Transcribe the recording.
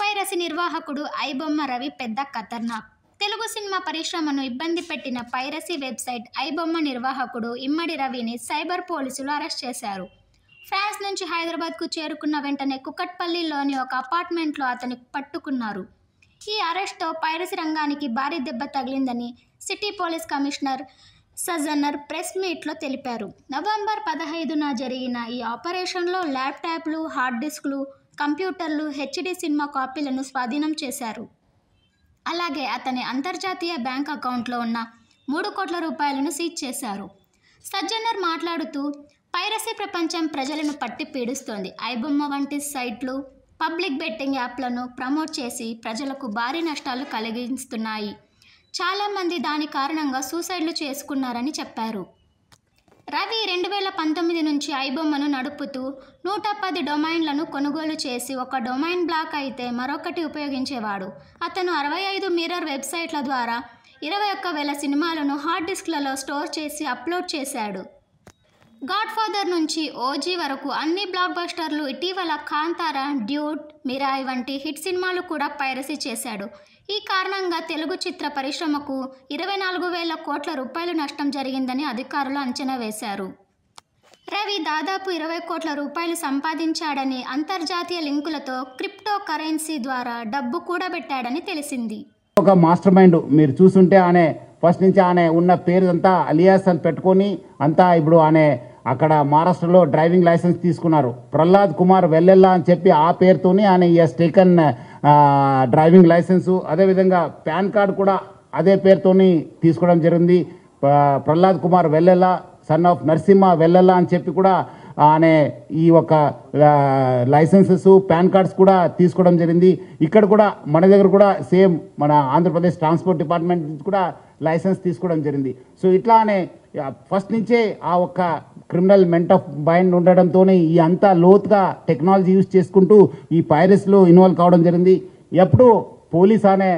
Piracy నిర్వాహకుడు ఐబొమ్మ రవి పెద్ద ఖతర్నాక్. Telugu cinema పరిశ్రమను ఇబ్బంది పెట్టిన పైరసీ వెబ్సైట్ ఐబొమ్మ నిర్వాహకుడు ఇమ్మడి రవిని సైబర్ పోలీసులు అరెస్ట్ చేశారు. ఫ్రాన్స్ నుంచి హైదరాబాద్కు చేరుకున్న వెంటనే కుకట్పల్లిలోని ఒక అపార్ట్మెంట్లో అతన్ని పట్టుకున్నారు. ఈ అరెస్ట్తో పైరసీ రంగానికి భారీ దెబ్బ తగిలిందని సిటీ పోలీస్ కమిషనర్ సజన్నర్ ప్రెస్ మీట్లో తెలిపారు. నవంబర్ 15న జరిగిన ఈ ఆపరేషన్లో ల్యాప్టాప్లు, హార్డ్ డిస్క్లు, కంప్యూటర్లు, హెచ్డి సినిమా కాపీలను స్వాధీనం చేశారు. అలాగే అతని అంతర్జాతీయ బ్యాంక్ అకౌంట్లో ఉన్న 3 కోట్ల రూపాయలను సీజ్ చేశారు. సజ్జన్నర్ మాట్లాడుతూ, పైరసీ ప్రపంచం ప్రజలను పట్టి పీడిస్తోంది. ఐబొమ్మ వంటి సైట్లు పబ్లిక్ బెట్టింగ్ యాప్లను ప్రమోట్ చేసి ప్రజలకు భారీ నష్టాలు కలిగిస్తున్నాయి. చాలామంది దాని కారణంగా సూసైడ్లు చేసుకున్నారని చెప్పారు. రవి 2019 నుంచి ఐబొమ్మను నడుపుతూ 110 డొమైన్లను కొనుగోలు చేసి ఒక డొమైన్ బ్లాక్ అయితే మరొకటి ఉపయోగించేవాడు. అతను 65 మిర్రర్ వెబ్సైట్ల ద్వారా 21,000 సినిమాలను హార్డ్ డిస్క్లలో స్టోర్ చేసి అప్లోడ్ చేశాడు. గాడ్ ఫాదర్ నుంచి ఓజీ వరకు అన్ని బ్లాక్ బస్టర్లు, ఇటీవల కాంతారా, డ్యూడ్, మిరాయ్ వంటి హిట్ సినిమాలు కూడా పైరసీ చేశాడు. ఈ కారణంగా తెలుగు చిత్ర పరిశ్రమకు 24,000 కోట్ల రూపాయలు నష్టం జరిగిందని అధికారులు అంచనా వేశారు. రవి దాదాపు 20 కోట్ల రూపాయలు సంపాదించాడని, అంతర్జాతీయ లింకులతో క్రిప్టో కరెన్సీ ద్వారా డబ్బు కూడబెట్టాడని తెలిసింది. ఒక మాస్టర్ మైండ్ మీరు చూస్తుంటే ఆమె ఫస్ట్ నుంచి ఆమె ఉన్న పేరు అంతా అలియాస్ అని పెట్టుకొని అంతా ఇప్పుడు ఆమె అక్కడ మహారాష్ట్రలో డ్రైవింగ్ లైసెన్స్ తీసుకున్నారు. ప్రహ్లాద్ కుమార్ వెల్లెల్లా అని చెప్పి ఆ పేరుతోని ఆయన ఈస్ టేకన్ డ్రైవింగ్ లైసెన్సు. అదేవిధంగా పాన్ కార్డు కూడా అదే పేరుతోని తీసుకోవడం జరిగింది. ప్రహ్లాద్ కుమార్ వెల్లెల్లా, సన్ ఆఫ్ నరసింహ వెల్లెల్లా అని చెప్పి కూడా ఆయన ఈ ఒక లైసెన్సెస్, పాన్ కార్డ్స్ కూడా తీసుకోవడం జరిగింది. ఇక్కడ కూడా మన దగ్గర కూడా సేమ్ మన ఆంధ్రప్రదేశ్ ట్రాన్స్పోర్ట్ డిపార్ట్మెంట్ నుంచి కూడా లైసెన్స్ తీసుకోవడం జరిగింది. సో ఇట్లానే ఫస్ట్ నుంచే ఆ ఒక్క క్రిమినల్ మెంట్ ఆఫ్ మైండ్ ఉండడంతోనే ఈ అంతా లోతుగా టెక్నాలజీ యూజ్ చేసుకుంటూ ఈ పైరసీలో ఇన్వాల్వ్ కావడం జరిగింది. ఎప్పుడు పోలీస్ అనే